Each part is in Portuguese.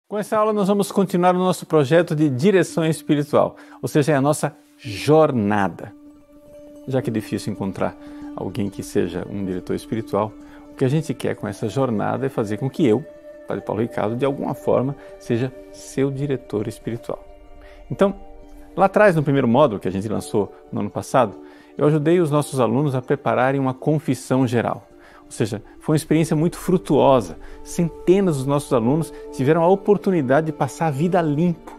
Com essa aula nós vamos continuar o nosso projeto de direção espiritual, ou seja, é a nossa jornada. Já que é difícil encontrar alguém que seja um diretor espiritual, o que a gente quer com essa jornada é fazer com que eu, Padre Paulo Ricardo, de alguma forma, seja seu diretor espiritual. Então, lá atrás, no primeiro módulo que a gente lançou no ano passado, eu ajudei os nossos alunos a prepararem uma confissão geral. Ou seja, foi uma experiência muito frutuosa. Centenas dos nossos alunos tiveram a oportunidade de passar a vida limpo.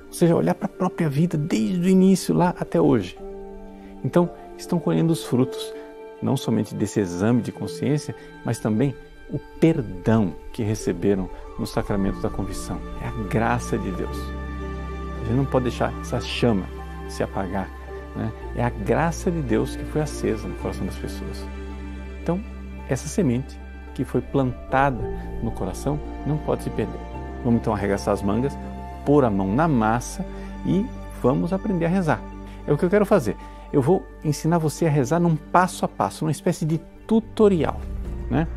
Ou seja, olhar para a própria vida desde o início lá até hoje. Então, estão colhendo os frutos, não somente desse exame de consciência, mas também o perdão que receberam no sacramento da confissão. É a graça de Deus. A gente não pode deixar essa chama se apagar, né? É a graça de Deus que foi acesa no coração das pessoas. Então, essa semente que foi plantada no coração não pode se perder. Vamos então arregaçar as mangas, pôr a mão na massa e vamos aprender a rezar. É o que eu quero fazer. Eu vou ensinar você a rezar num passo a passo, uma espécie de tutorial, né?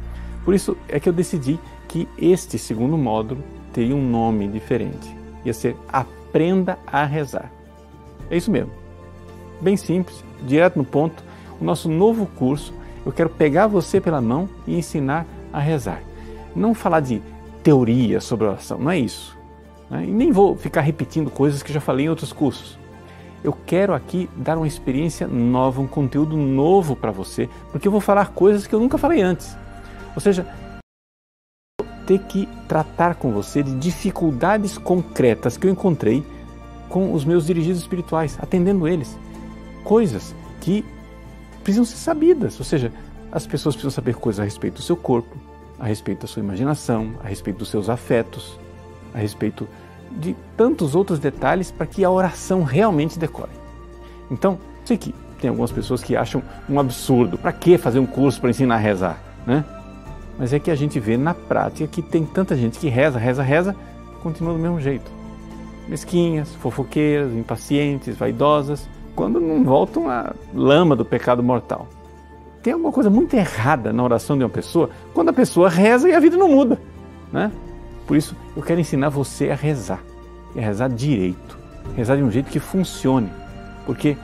Por isso é que eu decidi que este segundo módulo teria um nome diferente. Ia ser Aprenda a Rezar. É isso mesmo. Bem simples, direto no ponto. O nosso novo curso, eu quero pegar você pela mão e ensinar a rezar. Não falar de teoria sobre oração, não é isso, né? E nem vou ficar repetindo coisas que já falei em outros cursos. Eu quero aqui dar uma experiência nova, um conteúdo novo para você, porque eu vou falar coisas que eu nunca falei antes. Ou seja, eu vou ter que tratar com você de dificuldades concretas que eu encontrei com os meus dirigidos espirituais, atendendo eles. Coisas que precisam ser sabidas, ou seja, as pessoas precisam saber coisas a respeito do seu corpo, a respeito da sua imaginação, a respeito dos seus afetos, a respeito de tantos outros detalhes para que a oração realmente decore. Então, sei que tem algumas pessoas que acham um absurdo, para que fazer um curso para ensinar a rezar, né? Mas é que a gente vê na prática que tem tanta gente que reza, continua do mesmo jeito. Mesquinhas, fofoqueiras, impacientes, vaidosas, quando não voltam à lama do pecado mortal. Tem alguma coisa muito errada na oração de uma pessoa quando a pessoa reza e a vida não muda, né? Por isso, eu quero ensinar você a rezar direito, rezar de um jeito que funcione, porque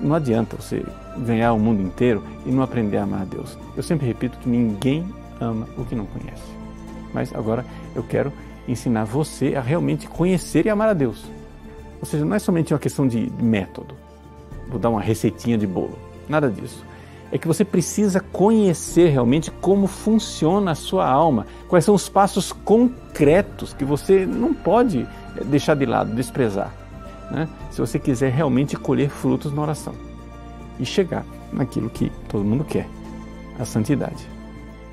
não adianta você ganhar o mundo inteiro e não aprender a amar a Deus. Eu sempre repito que ninguém ama o que não conhece, mas agora eu quero ensinar você a realmente conhecer e amar a Deus. Ou seja, não é somente uma questão de método, vou dar uma receitinha de bolo, nada disso. É que você precisa conhecer realmente como funciona a sua alma, quais são os passos concretos que você não pode deixar de lado, desprezar, né? Se você quiser realmente colher frutos na oração e chegar naquilo que todo mundo quer, a santidade.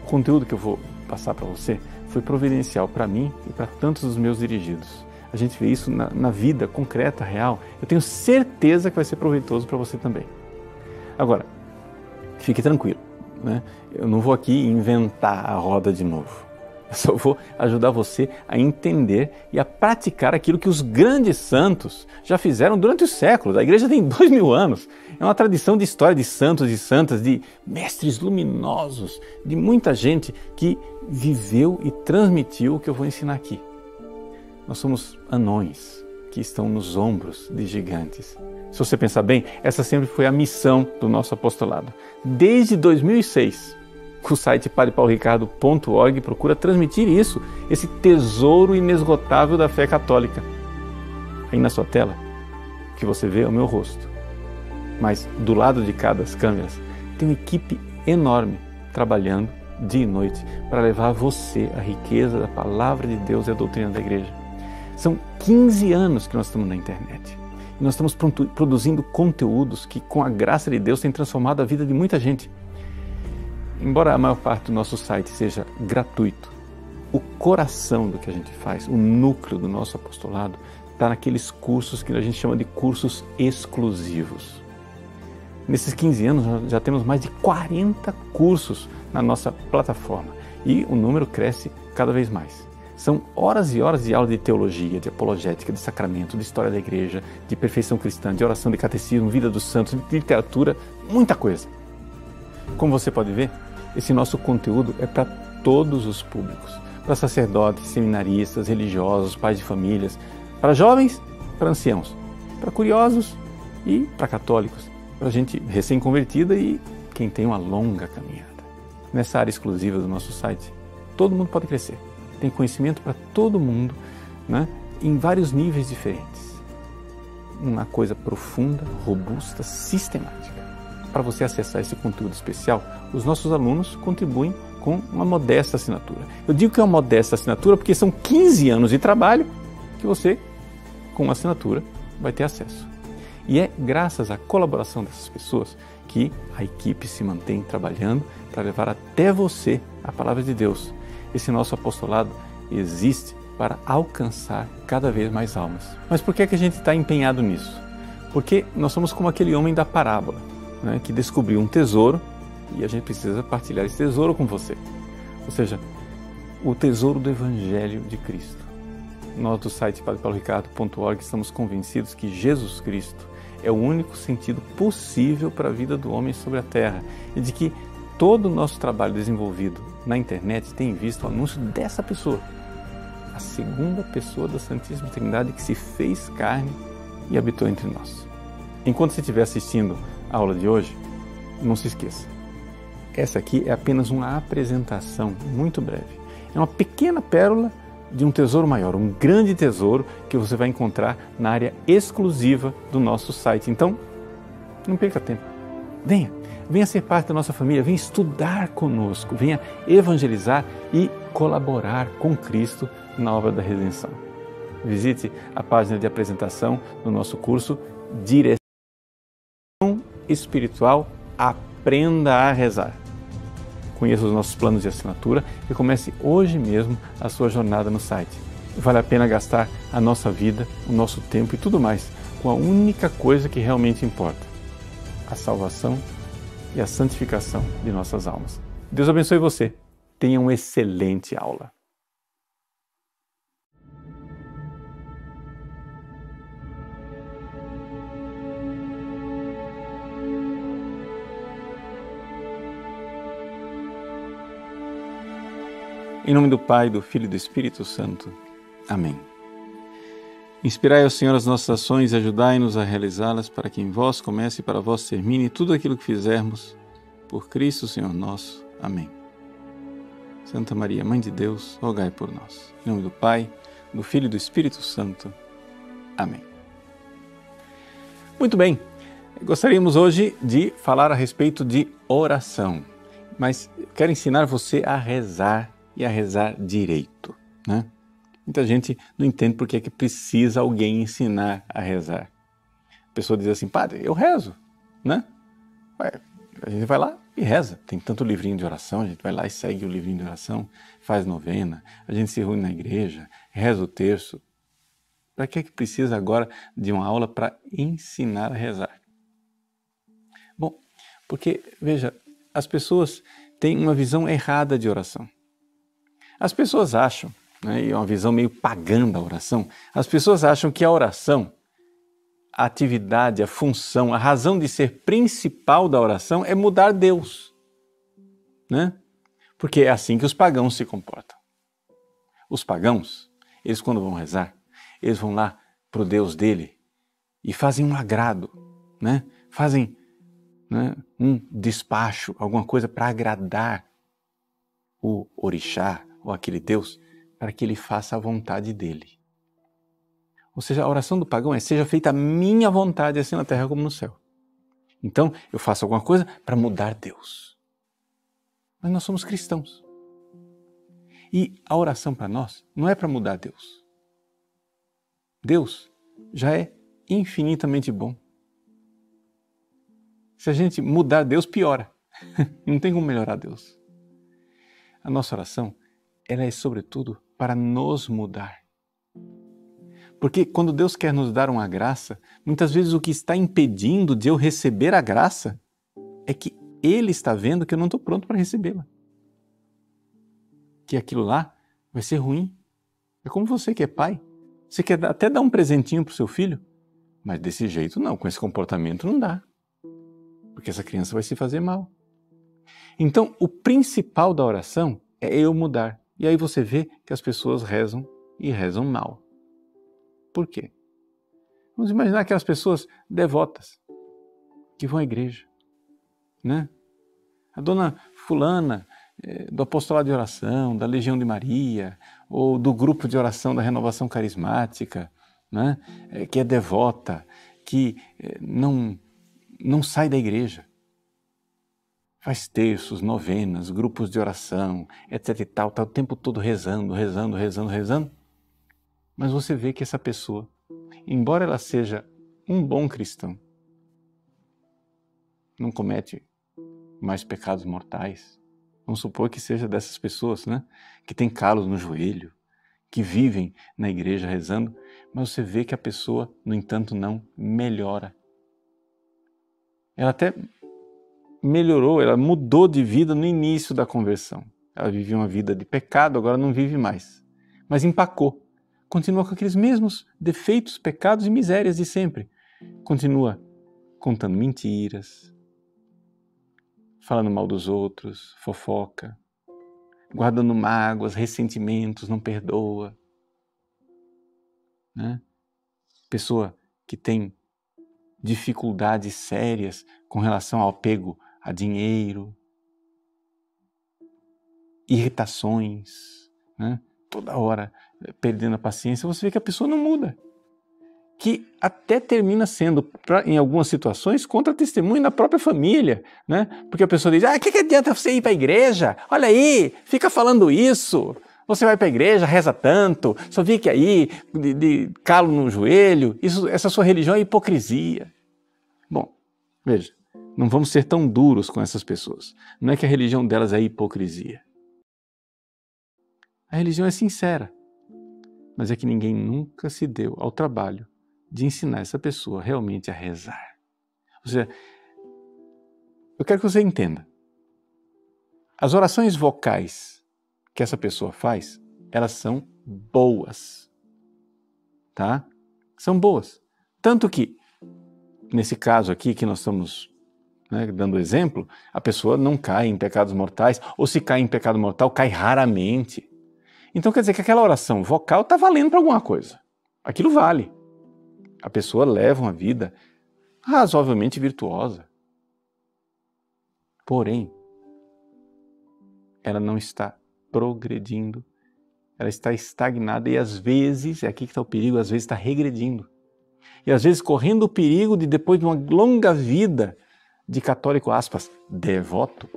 O conteúdo que eu vou passar para você foi providencial para mim e para tantos dos meus dirigidos. A gente vê isso na vida concreta, real. Eu tenho certeza que vai ser proveitoso para você também. Agora, fique tranquilo, né? Eu não vou aqui inventar a roda de novo. Eu só vou ajudar você a entender e a praticar aquilo que os grandes santos já fizeram durante os séculos. A igreja tem 2000 anos. É uma tradição de história de santos e santas, de mestres luminosos, de muita gente que viveu e transmitiu o que eu vou ensinar aqui. Nós somos anões que estão nos ombros de gigantes. Se você pensar bem, essa sempre foi a missão do nosso apostolado. Desde 2006, o site padrepauloricardo.org procura transmitir isso, esse tesouro inesgotável da fé católica. Aí na sua tela, o que você vê é o meu rosto. Mas do lado de cada das câmeras, tem uma equipe enorme trabalhando dia e noite para levar a você a riqueza da palavra de Deus e a doutrina da igreja. São 15 anos que nós estamos na internet. E nós estamos produzindo conteúdos que, com a graça de Deus, têm transformado a vida de muita gente. Embora a maior parte do nosso site seja gratuito, o coração do que a gente faz, o núcleo do nosso apostolado, está naqueles cursos que a gente chama de cursos exclusivos. Nesses 15 anos, nós já temos mais de 40 cursos na nossa plataforma e o número cresce cada vez mais. São horas e horas de aula de teologia, de apologética, de sacramento, de história da igreja, de perfeição cristã, de oração, de catecismo, vida dos santos, de literatura, muita coisa. Como você pode ver, esse nosso conteúdo é para todos os públicos. para sacerdotes, seminaristas, religiosos, pais de famílias, para jovens, para anciãos, para curiosos e para católicos, para gente recém-convertida e quem tem uma longa caminhada. Nessa área exclusiva do nosso site, todo mundo pode crescer. Tem conhecimento para todo mundo, né? Em vários níveis diferentes. Uma coisa profunda, robusta, sistemática. Para você acessar esse conteúdo especial, os nossos alunos contribuem com uma modesta assinatura. Eu digo que é uma modesta assinatura porque são 15 anos de trabalho que você, com uma assinatura, vai ter acesso. E é graças à colaboração dessas pessoas que a equipe se mantém trabalhando para levar até você a palavra de Deus. Esse nosso apostolado existe para alcançar cada vez mais almas. Mas por que é que a gente está empenhado nisso? Porque nós somos como aquele homem da parábola, né, que descobriu um tesouro e a gente precisa partilhar esse tesouro com você. Ou seja, o tesouro do Evangelho de Cristo. Nós do site padrepauloricardo.org estamos convencidos que Jesus Cristo é o único sentido possível para a vida do homem sobre a Terra e de que todo o nosso trabalho desenvolvido na internet tem visto o anúncio dessa pessoa, a segunda pessoa da Santíssima Trindade que se fez carne e habitou entre nós. Enquanto você estiver assistindo a aula de hoje, não se esqueça, essa aqui é apenas uma apresentação muito breve. É uma pequena pérola de um tesouro maior, um grande tesouro que você vai encontrar na área exclusiva do nosso site. Então, não perca tempo. Venha ser parte da nossa família, venha estudar conosco, venha evangelizar e colaborar com Cristo na obra da redenção. Visite a página de apresentação do nosso curso Direção Espiritual, Aprenda a Rezar. Conheça os nossos planos de assinatura e comece hoje mesmo a sua jornada no site. Vale a pena gastar a nossa vida, o nosso tempo e tudo mais com a única coisa que realmente importa: a salvação e a santificação de nossas almas. Deus abençoe você. Tenha uma excelente aula. Em nome do Pai, do Filho e do Espírito Santo. Amém. Inspirai ao Senhor as nossas ações e ajudai-nos a realizá-las, para que em vós comece e para vós termine tudo aquilo que fizermos. Por Cristo, Senhor nosso. Amém. Santa Maria, Mãe de Deus, rogai por nós. Em nome do Pai, do Filho e do Espírito Santo. Amém. Muito bem. Gostaríamos hoje de falar a respeito de oração, mas quero ensinar você a rezar e a rezar direito, né? Muita gente não entende por que é que precisa alguém ensinar a rezar. A pessoa diz assim: padre, eu rezo, né? Ué, a gente vai lá e reza. Tem tanto livrinho de oração, a gente vai lá e segue o livrinho de oração, faz novena, a gente se reúne na igreja, reza o terço. Para que é que precisa agora de uma aula para ensinar a rezar? Bom, porque, veja, as pessoas têm uma visão errada de oração. As pessoas acham, né, e é uma visão meio pagã da oração, as pessoas acham que a oração, a atividade, a função, a razão de ser principal da oração é mudar Deus, né? Porque é assim que os pagãos se comportam. Os pagãos, eles quando vão rezar, eles vão lá para o Deus dele e fazem um agrado, né? Fazem, né, um despacho, alguma coisa para agradar o orixá, ou aquele Deus, para que ele faça a vontade dele. Ou seja, a oração do pagão é: seja feita a minha vontade, assim na terra como no céu. Então, eu faço alguma coisa para mudar Deus. Mas nós somos cristãos. E a oração para nós não é para mudar Deus. Deus já é infinitamente bom. Se a gente mudar Deus, piora. Não tem como melhorar Deus. A nossa oração, ela é sobretudo para nos mudar. Porque quando Deus quer nos dar uma graça, muitas vezes o que está impedindo de eu receber a graça é que Ele está vendo que eu não estou pronto para recebê-la. Que aquilo lá vai ser ruim. É como você que é pai. Você quer até dar um presentinho para o seu filho, mas desse jeito não, com esse comportamento não dá. Porque essa criança vai se fazer mal. Então, o principal da oração é eu mudar. E aí você vê que as pessoas rezam e rezam mal. Por quê? Vamos imaginar aquelas pessoas devotas que vão à igreja, né? A dona fulana do apostolado de oração, da Legião de Maria, ou do grupo de oração da Renovação Carismática, né? Que é devota, que não sai da igreja. Faz terços, novenas, grupos de oração, etc e tal, está o tempo todo rezando. Mas você vê que essa pessoa, embora ela seja um bom cristão, não comete mais pecados mortais. Vamos supor que seja dessas pessoas, né? Que tem calos no joelho, que vivem na igreja rezando, mas você vê que a pessoa, no entanto, não melhora. Ela até melhorou, ela mudou de vida no início da conversão. Ela vivia uma vida de pecado, agora não vive mais. Mas empacou. Continua com aqueles mesmos defeitos, pecados e misérias de sempre. Continua contando mentiras, falando mal dos outros, fofoca, guardando mágoas, ressentimentos, não perdoa. Né? Pessoa que tem dificuldades sérias com relação ao apego a dinheiro, irritações, né? Toda hora perdendo a paciência, você vê que a pessoa não muda. Que até termina sendo, em algumas situações, contra-testemunho na própria família, né? Porque a pessoa diz, que adianta você ir para a igreja? Olha aí, fica falando isso. Você vai para a igreja, reza tanto, só fica aí de calo no joelho. Essa sua religião é hipocrisia. Bom, veja, não vamos ser tão duros com essas pessoas. Não é que a religião delas é hipocrisia. A religião é sincera, mas é que ninguém nunca se deu ao trabalho de ensinar essa pessoa realmente a rezar. Ou seja, eu quero que você entenda. As orações vocais que essa pessoa faz, elas são boas. Tá? São boas. Tanto que, nesse caso aqui que nós estamos dando exemplo, a pessoa não cai em pecados mortais, ou se cai em pecado mortal, cai raramente. Então quer dizer que aquela oração vocal está valendo para alguma coisa. Aquilo vale. A pessoa leva uma vida razoavelmente virtuosa. Porém, ela não está progredindo, ela está estagnada e às vezes, é aqui que está o perigo, às vezes está regredindo. E às vezes correndo o perigo de, depois de uma longa vida de católico, aspas, devoto,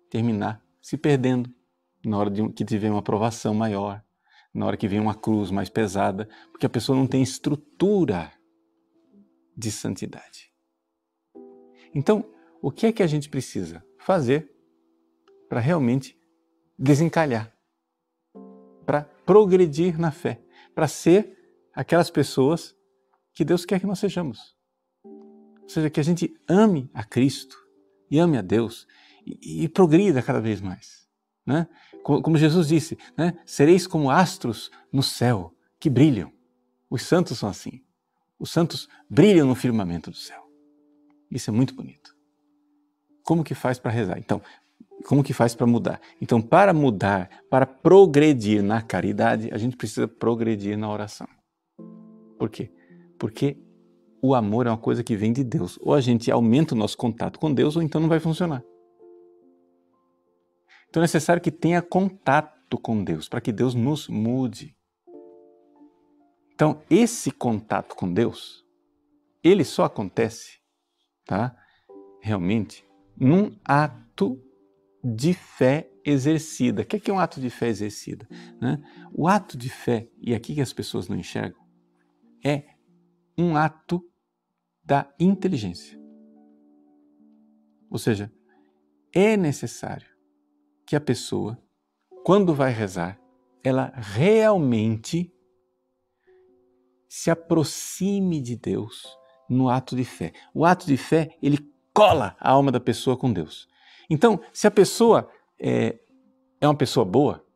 terminar se perdendo na hora que tiver uma provação maior, na hora que vem uma cruz mais pesada, porque a pessoa não tem estrutura de santidade. Então, o que é que a gente precisa fazer para realmente desencalhar, para progredir na fé, para ser aquelas pessoas que Deus quer que nós sejamos? Ou seja, que a gente ame a Cristo e ame a Deus e progrida cada vez mais. Né? Como Jesus disse, né? Sereis como astros no céu que brilham. Os santos são assim. Os santos brilham no firmamento do céu. Isso é muito bonito. Como que faz para rezar? Então, como que faz para mudar? Então, para mudar, para progredir na caridade, a gente precisa progredir na oração. Por quê? Porque o amor é uma coisa que vem de Deus. Ou a gente aumenta o nosso contato com Deus, ou então não vai funcionar. Então é necessário que tenha contato com Deus, para que Deus nos mude. Então, esse contato com Deus, ele só acontece, tá? Realmente, num ato de fé exercida. O que é um ato de fé exercida? Né? O ato de fé, e aqui que as pessoas não enxergam, é um ato da inteligência. Ou seja, é necessário que a pessoa, quando vai rezar, ela realmente se aproxime de Deus no ato de fé. O ato de fé, ele cola a alma da pessoa com Deus. Então, se a pessoa é uma pessoa boa,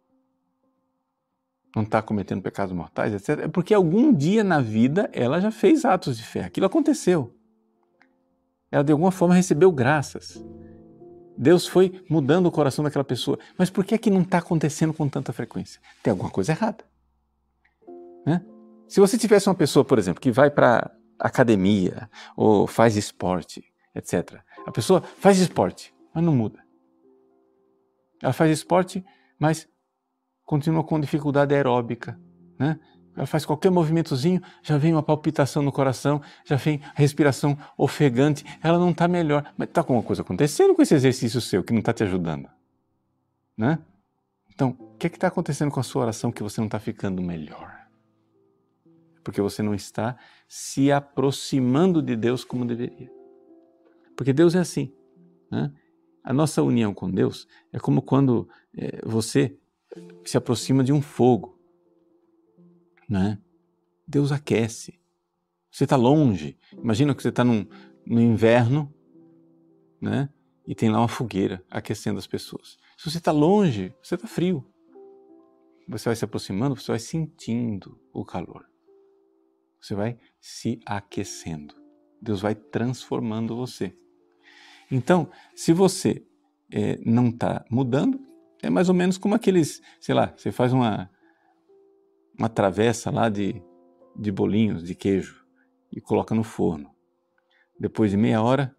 não está cometendo pecados mortais, etc., é porque algum dia na vida ela já fez atos de fé. Aquilo aconteceu. Ela, de alguma forma, recebeu graças. Deus foi mudando o coração daquela pessoa. Mas por que não está acontecendo com tanta frequência? Tem alguma coisa errada, né? Se você tivesse uma pessoa, por exemplo, que vai para academia ou faz esporte, etc. A pessoa faz esporte, mas não muda. Ela faz esporte, mas continua com dificuldade aeróbica, né? Ela faz qualquer movimentozinho, já vem uma palpitação no coração, já vem a respiração ofegante, ela não está melhor. Mas está alguma coisa acontecendo com esse exercício seu que não está te ajudando, né? Então, o que está acontecendo com a sua oração que você não está ficando melhor? Porque você não está se aproximando de Deus como deveria. Porque Deus é assim, né? A nossa união com Deus é como quando você se aproxima de um fogo, né? Deus aquece. Você está longe. Imagina que você está no inverno, né? E tem lá uma fogueira aquecendo as pessoas. Se você está longe, você está frio. Você vai se aproximando, você vai sentindo o calor. Você vai se aquecendo. Deus vai transformando você. Então, se você não está mudando, é mais ou menos como aqueles, sei lá, você faz uma travessa lá de bolinhos de queijo e coloca no forno. Depois de meia hora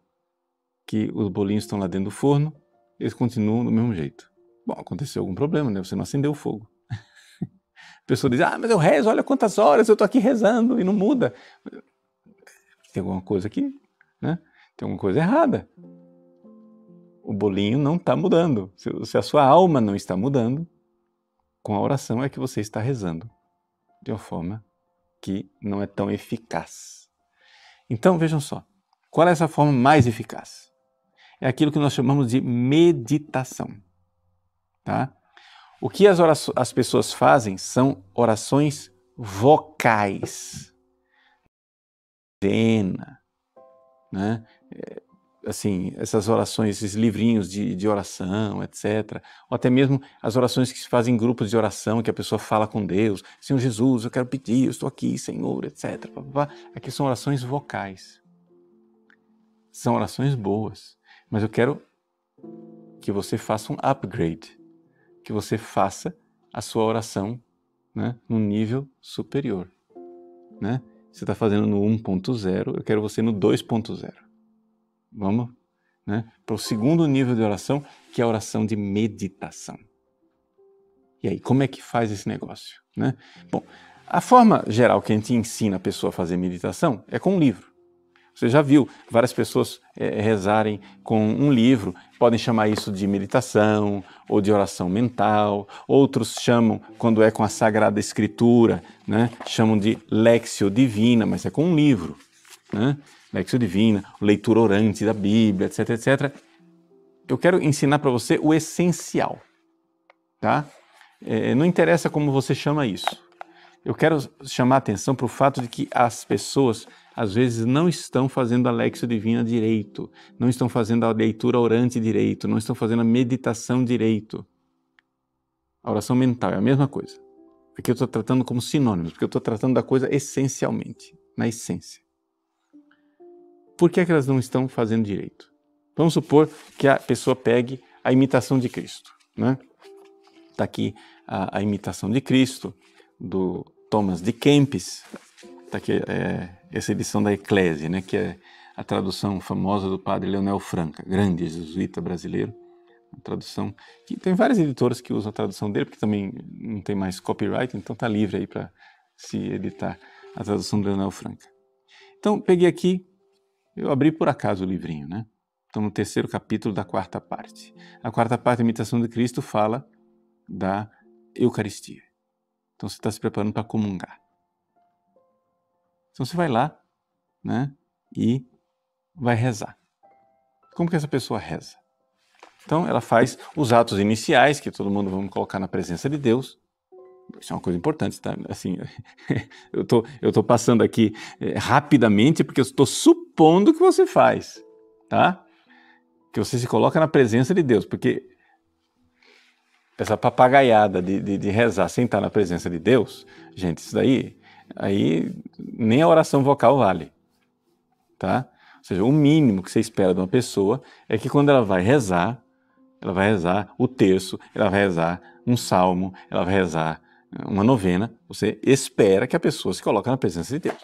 que os bolinhos estão lá dentro do forno, eles continuam do mesmo jeito. Bom, aconteceu algum problema, né? Você não acendeu o fogo. A pessoa diz, mas eu rezo, olha quantas horas eu estou aqui rezando e não muda. Tem alguma coisa aqui, né? Tem alguma coisa errada. O bolinho não está mudando. Se a sua alma não está mudando, com a oração é que você está rezando de uma forma que não é tão eficaz. Então, vejam só, qual é essa forma mais eficaz? É aquilo que nós chamamos de meditação, tá? O que as pessoas fazem são orações vocais. Né? Assim, essas orações, esses livrinhos de oração, etc. Ou até mesmo as orações que se fazem em grupos de oração, que a pessoa fala com Deus. Senhor Jesus, eu quero pedir, eu estou aqui, Senhor, etc. Aqui são orações vocais. São orações boas. Mas eu quero que você faça um upgrade. Que você faça a sua oração, né, num nível superior. Né? Você está fazendo no 1.0, eu quero você no 2.0. Vamos, né, para o segundo nível de oração, que é a oração de meditação. E aí, como é que faz esse negócio? Né? Bom, a forma geral que a gente ensina a pessoa a fazer meditação é com um livro. Você já viu várias pessoas rezarem com um livro, podem chamar isso de meditação ou de oração mental, outros chamam, quando é com a Sagrada Escritura, né, chamam de Lectio Divina, mas é com um livro, né? Lectio Divina, leitura orante da Bíblia, etc, etc. Eu quero ensinar para você o essencial, tá? Não interessa como você chama isso. Eu quero chamar a atenção para o fato de que as pessoas, às vezes, não estão fazendo a Lectio Divina direito, não estão fazendo a leitura orante direito, não estão fazendo a meditação direito. A oração mental é a mesma coisa. Aqui eu estou tratando como sinônimos, porque eu estou tratando da coisa essencialmente, na essência. Por que elas não estão fazendo direito? Vamos supor que a pessoa pegue a imitação de Cristo, né? Está aqui a imitação de Cristo, do Thomas de Kempis, está aqui essa edição da Eclésia, né, que é a tradução famosa do padre Leonel Franca, grande jesuíta brasileiro, uma tradução que tem várias editoras que usam a tradução dele, porque também não tem mais copyright, então está livre aí para se editar a tradução do Leonel Franca. Então, peguei aqui, eu abri por acaso o livrinho, né? Então, no 3º capítulo da 4ª parte. A 4ª parte da imitação de Cristo fala da Eucaristia. Então você está se preparando para comungar. Então você vai lá, né, e vai rezar. Como que essa pessoa reza? Então ela faz os atos iniciais, que todo mundo vamos colocar na presença de Deus. Isso é uma coisa importante, tá? Assim, eu tô passando aqui rapidamente porque eu estou supondo que você faz, tá? Que você se coloca na presença de Deus, porque essa papagaiada de rezar sem estar na presença de Deus, gente, isso daí, aí nem a oração vocal vale, tá? Ou seja, o mínimo que você espera de uma pessoa é que quando ela vai rezar, ela vai rezar o terço, ela vai rezar um salmo, ela vai rezar uma novena. Você espera que a pessoa se coloque na presença de Deus.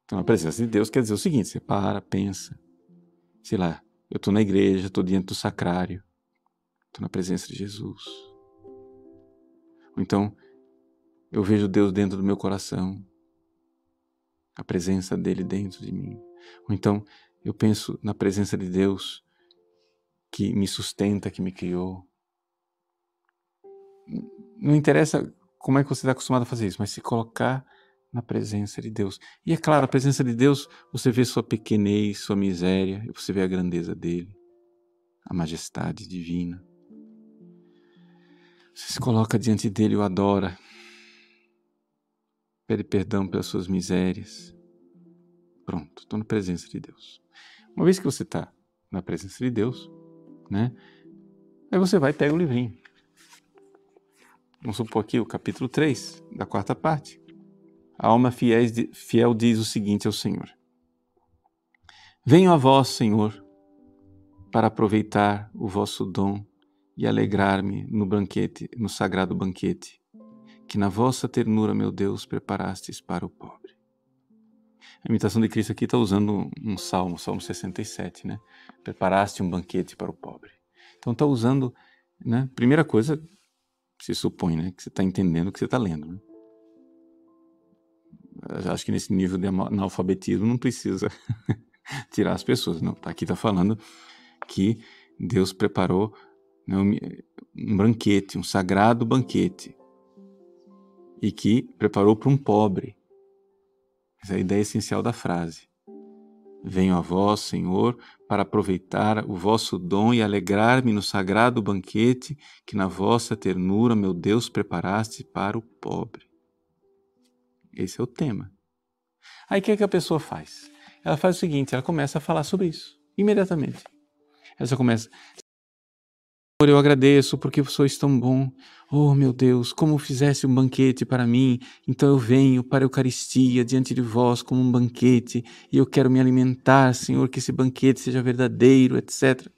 Então, a presença de Deus quer dizer o seguinte: você para, pensa, sei lá, eu estou na igreja, estou diante do sacrário, estou na presença de Jesus. Ou então, eu vejo Deus dentro do meu coração, a presença dele dentro de mim. Ou então, eu penso na presença de Deus que me sustenta, que me criou. Não interessa como é que você está acostumado a fazer isso, mas se colocar na presença de Deus. E é claro, a presença de Deus, você vê sua pequenez, sua miséria, e você vê a grandeza dele, a majestade divina. Você se coloca diante dele e o adora. Pede perdão pelas suas misérias. Pronto, estou na presença de Deus. Uma vez que você está na presença de Deus, né? Aí você vai e pega o livrinho. Vamos supor aqui o capítulo 3, da 4ª parte. A alma fiel diz o seguinte ao Senhor: Venho a vós, Senhor, para aproveitar o vosso dom e alegrar-me no banquete, no sagrado banquete, que na vossa ternura, meu Deus, preparastes para o pobre. A imitação de Cristo aqui está usando um salmo, Salmo 67, né? Preparaste um banquete para o pobre. Então está usando, né? Primeira coisa, se supõe, né? Que você está entendendo o que você está lendo, né? Acho que nesse nível de analfabetismo não precisa tirar as pessoas. Não, aqui está falando que Deus preparou, né, um banquete, um sagrado banquete, e que preparou para um pobre. Essa é a ideia essencial da frase. Venho a vós, Senhor, para aproveitar o vosso dom e alegrar-me no sagrado banquete que na vossa ternura, meu Deus, preparaste para o pobre. Esse é o tema. Aí o que é que a pessoa faz? Ela faz o seguinte, ela começa a falar sobre isso, imediatamente. Ela já começa: Senhor, eu agradeço porque sois tão bom. Oh, meu Deus, como fizesse um banquete para mim, então eu venho para a Eucaristia diante de vós como um banquete, e eu quero me alimentar, Senhor, que esse banquete seja verdadeiro, etc.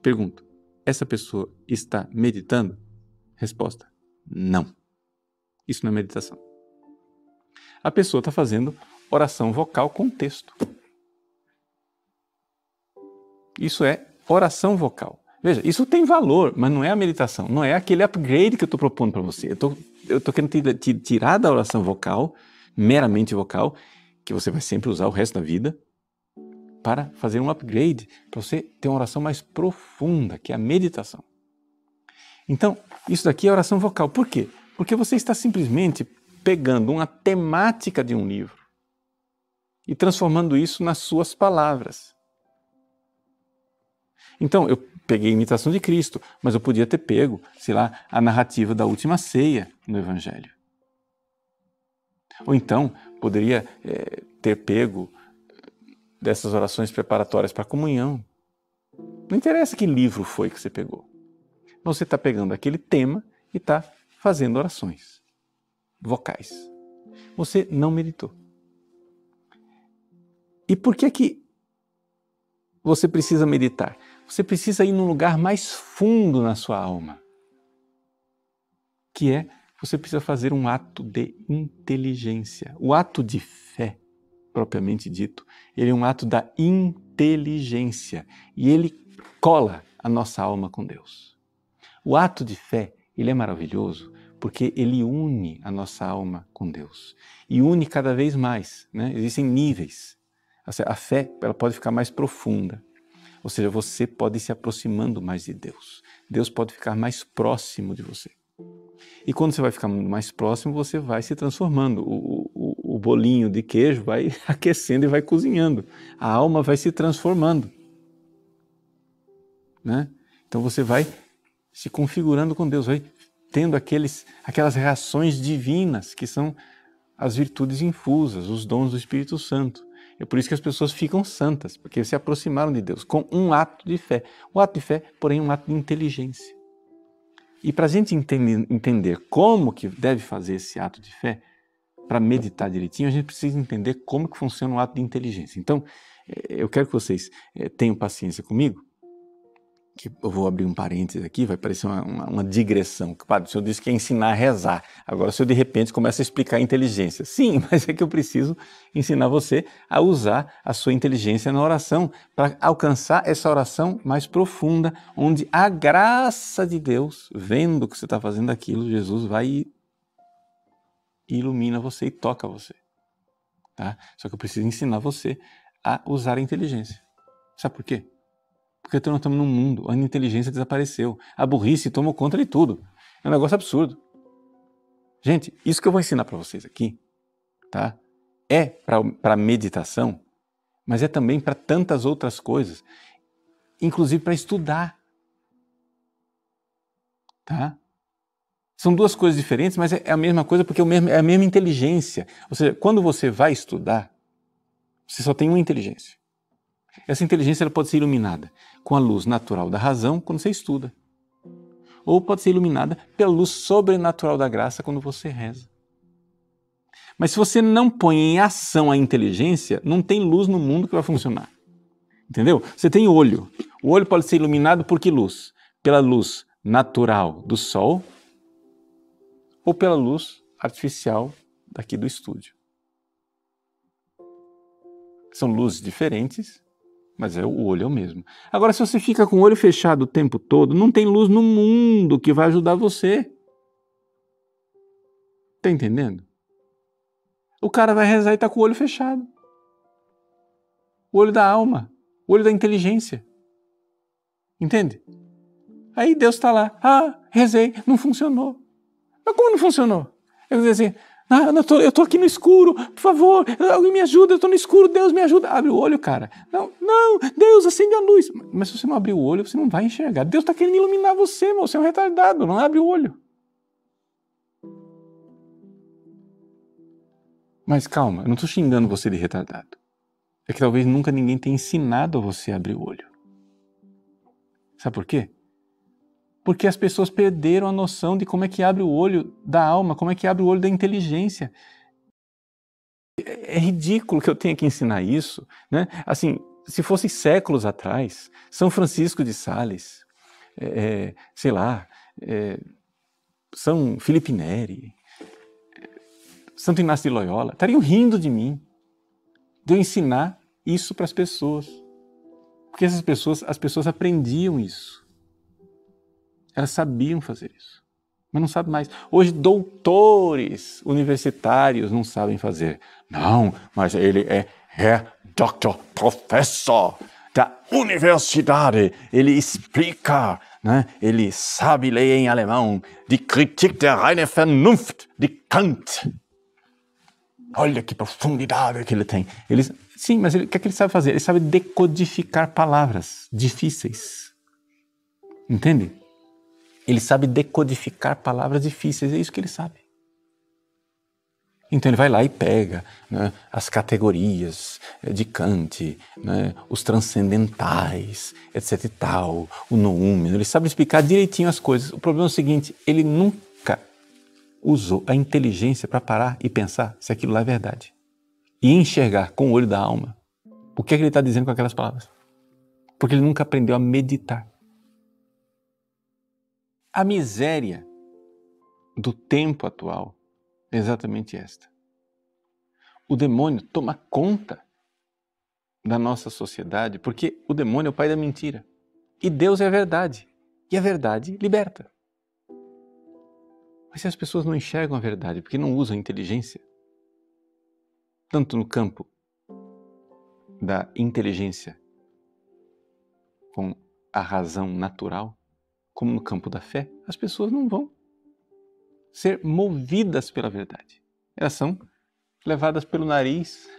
Pergunto, essa pessoa está meditando? Resposta, não. Isso não é meditação. A pessoa está fazendo oração vocal com texto. Isso é oração vocal. Veja, isso tem valor, mas não é a meditação, não é aquele upgrade que eu estou propondo para você. Eu estou querendo te tirar da oração vocal, meramente vocal, que você vai sempre usar o resto da vida, para fazer um upgrade, para você ter uma oração mais profunda, que é a meditação. Então, isso daqui é oração vocal. Por quê? Porque você está simplesmente pegando uma temática de um livro e transformando isso nas suas palavras. Então, eu peguei a imitação de Cristo, mas eu podia ter pego, sei lá, a narrativa da última ceia no Evangelho. Ou então, poderia ter pego dessas orações preparatórias para a comunhão. Não interessa que livro foi que você pegou. Você está pegando aquele tema e está fazendo orações vocais. Você não meditou. E por que você precisa meditar? Você precisa ir num lugar mais fundo na sua alma, que é, você precisa fazer um ato de inteligência. O ato de fé, propriamente dito, ele é um ato da inteligência e ele cola a nossa alma com Deus. O ato de fé, ele é maravilhoso porque ele une a nossa alma com Deus e une cada vez mais, né? Existem níveis. A fé, ela pode ficar mais profunda. Ou seja, você pode ir se aproximando mais de Deus. Deus pode ficar mais próximo de você. E quando você vai ficar mais próximo, você vai se transformando. O bolinho de queijo vai aquecendo e vai cozinhando. A alma vai se transformando, né? Então você vai se configurando com Deus, vai tendo aquelas reações divinas que são as virtudes infusas, os dons do Espírito Santo. É por isso que as pessoas ficam santas, porque se aproximaram de Deus com um ato de fé. O ato de fé, porém, é um ato de inteligência. E para a gente entender como que deve fazer esse ato de fé, para meditar direitinho, a gente precisa entender como que funciona o ato de inteligência. Então, eu quero que vocês tenham paciência comigo que eu vou abrir um parênteses aqui, vai parecer uma digressão. Padre, o senhor disse que é ensinar a rezar. Agora o senhor de repente começa a explicar a inteligência. Sim, mas é que eu preciso ensinar você a usar a sua inteligência na oração, para alcançar essa oração mais profunda, onde a graça de Deus, vendo que você está fazendo aquilo, Jesus vai e ilumina você e toca você. Tá? Só que eu preciso ensinar você a usar a inteligência. Sabe por quê? Porque nós estamos num mundo onde a inteligência desapareceu. A burrice tomou conta de tudo. É um negócio absurdo. Gente, isso que eu vou ensinar para vocês aqui, tá? É para meditação, mas é também para tantas outras coisas, inclusive para estudar. Tá? São duas coisas diferentes, mas é a mesma coisa porque é a mesma inteligência. Ou seja, quando você vai estudar, você só tem uma inteligência. Essa inteligência ela pode ser iluminada com a luz natural da razão quando você estuda. Ou pode ser iluminada pela luz sobrenatural da graça quando você reza. Mas se você não põe em ação a inteligência, não tem luz no mundo que vai funcionar. Entendeu? Você tem olho. O olho pode ser iluminado por que luz? Pela luz natural do sol ou pela luz artificial daqui do estúdio. São luzes diferentes, mas o olho é o mesmo. Agora, se você fica com o olho fechado o tempo todo, não tem luz no mundo que vai ajudar você. Tá entendendo? O cara vai rezar e tá com o olho fechado. O olho da alma, o olho da inteligência. Entende? Aí Deus está lá, rezei, não funcionou. Mas como não funcionou? Eu vou dizer assim, eu tô aqui no escuro, por favor, alguém me ajuda, eu tô no escuro, Deus me ajuda. Abre o olho, cara. Não, Deus, acende a luz. Mas se você não abrir o olho, você não vai enxergar. Deus está querendo iluminar você, você é um retardado, não abre o olho. Mas calma, eu não estou xingando você de retardado. É que talvez nunca ninguém tenha ensinado a você a abrir o olho. Sabe por quê? Porque as pessoas perderam a noção de como é que abre o olho da alma, como é que abre o olho da inteligência. É ridículo que eu tenha que ensinar isso, né? Assim, se fosse séculos atrás, São Francisco de Sales, São Felipe Neri, Santo Inácio de Loyola, estariam rindo de mim, de eu ensinar isso para as pessoas. Porque as pessoas aprendiam isso. Elas sabiam fazer isso, mas não sabem mais. Hoje, doutores universitários não sabem fazer. Não, mas ele é Dr. Professor da universidade. Ele explica, né? Ele sabe ler em alemão, Die Kritik der reinen Vernunft, de Kant. Olha que profundidade que ele tem. Sim, mas o que é que ele sabe fazer? Ele sabe decodificar palavras difíceis. Entende? Ele sabe decodificar palavras difíceis, é isso que ele sabe. Então ele vai lá e pega, né, as categorias de Kant, né, os transcendentais, etc e tal, o noúmeno, ele sabe explicar direitinho as coisas. O problema é o seguinte, ele nunca usou a inteligência para parar e pensar se aquilo lá é verdade. E enxergar com o olho da alma o que é que ele está dizendo com aquelas palavras. Porque ele nunca aprendeu a meditar. A miséria do tempo atual é exatamente esta. O demônio toma conta da nossa sociedade porque o demônio é o pai da mentira. E Deus é a verdade. E a verdade liberta. Mas se as pessoas não enxergam a verdade porque não usam a inteligência, tanto no campo da inteligência com a razão natural, como no campo da fé, as pessoas não vão ser movidas pela verdade. Elas são levadas pelo nariz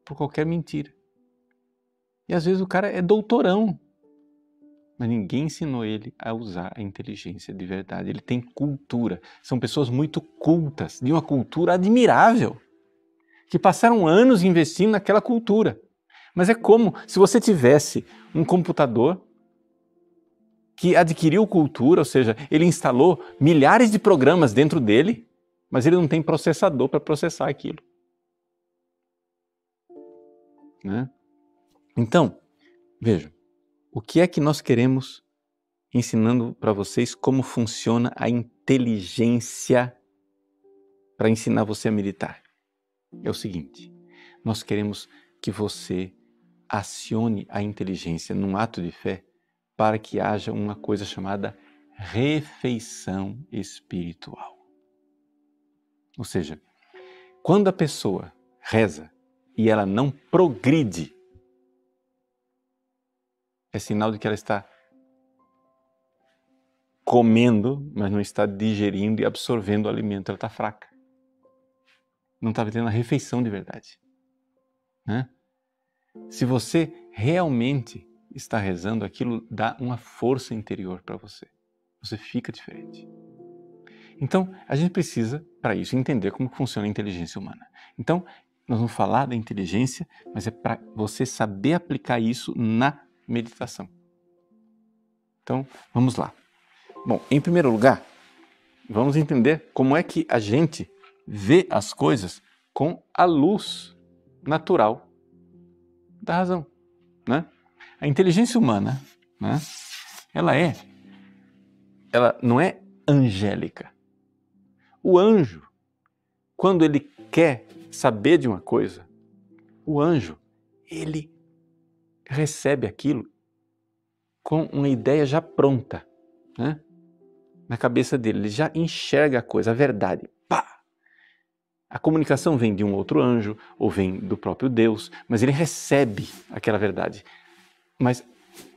por qualquer mentira. E às vezes o cara é doutorão, mas ninguém ensinou ele a usar a inteligência de verdade. Ele tem cultura. São pessoas muito cultas, de uma cultura admirável, que passaram anos investindo naquela cultura. Mas é como se você tivesse um computador que adquiriu cultura, ou seja, ele instalou milhares de programas dentro dele, mas ele não tem processador para processar aquilo. Né? Então, veja, o que é que nós queremos ensinando para vocês como funciona a inteligência para ensinar você a meditar? É o seguinte, nós queremos que você acione a inteligência num ato de fé para que haja uma coisa chamada refeição espiritual. Ou seja, quando a pessoa reza e ela não progride, é sinal de que ela está comendo, mas não está digerindo e absorvendo o alimento, ela está fraca. Não está tendo a refeição de verdade. Né? Se você realmente está rezando, aquilo dá uma força interior para você. Você fica diferente. Então, a gente precisa, para isso, entender como funciona a inteligência humana. Então, nós vamos falar da inteligência, mas é para você saber aplicar isso na meditação. Então, vamos lá. Bom, em primeiro lugar, vamos entender como é que a gente vê as coisas com a luz natural da razão. Né? A inteligência humana, né, ela não é angélica. O anjo, quando ele quer saber de uma coisa, o anjo, ele recebe aquilo com uma ideia já pronta, né? Na cabeça dele, ele já enxerga a coisa, a verdade. Pá! A comunicação vem de um outro anjo ou vem do próprio Deus, mas ele recebe aquela verdade. Mas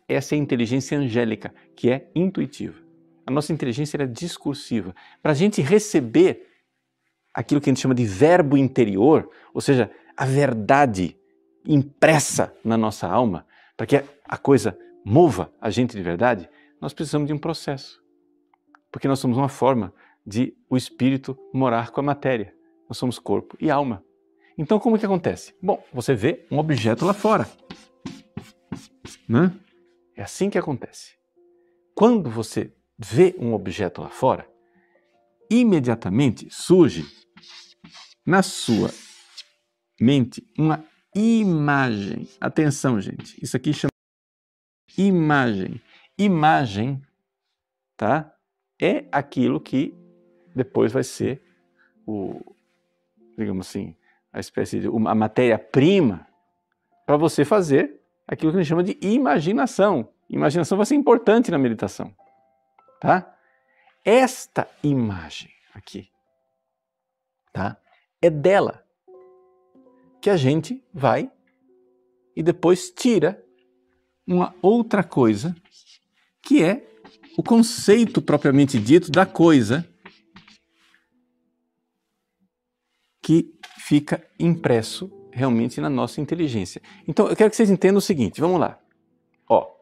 essa é a inteligência angélica, que é intuitiva. A nossa inteligência é discursiva. Para a gente receber aquilo que a gente chama de verbo interior, ou seja, a verdade impressa na nossa alma, para que a coisa mova a gente de verdade, nós precisamos de um processo. Porque nós somos uma forma de o espírito morar com a matéria. Nós somos corpo e alma. Então, como que acontece? Bom, você vê um objeto lá fora. Né? É assim que acontece. Quando você vê um objeto lá fora, imediatamente surge na sua mente uma imagem. Atenção, gente. Isso aqui chama imagem. Imagem, tá? É aquilo que depois vai ser digamos assim, a espécie de a matéria-prima para você fazer aquilo que a gente chama de imaginação. Imaginação vai ser importante na meditação, tá? Esta imagem aqui, tá? É dela que a gente vai e depois tira uma outra coisa que é o conceito propriamente dito da coisa que fica impresso realmente na nossa inteligência. Então, eu quero que vocês entendam o seguinte, vamos lá. Ó,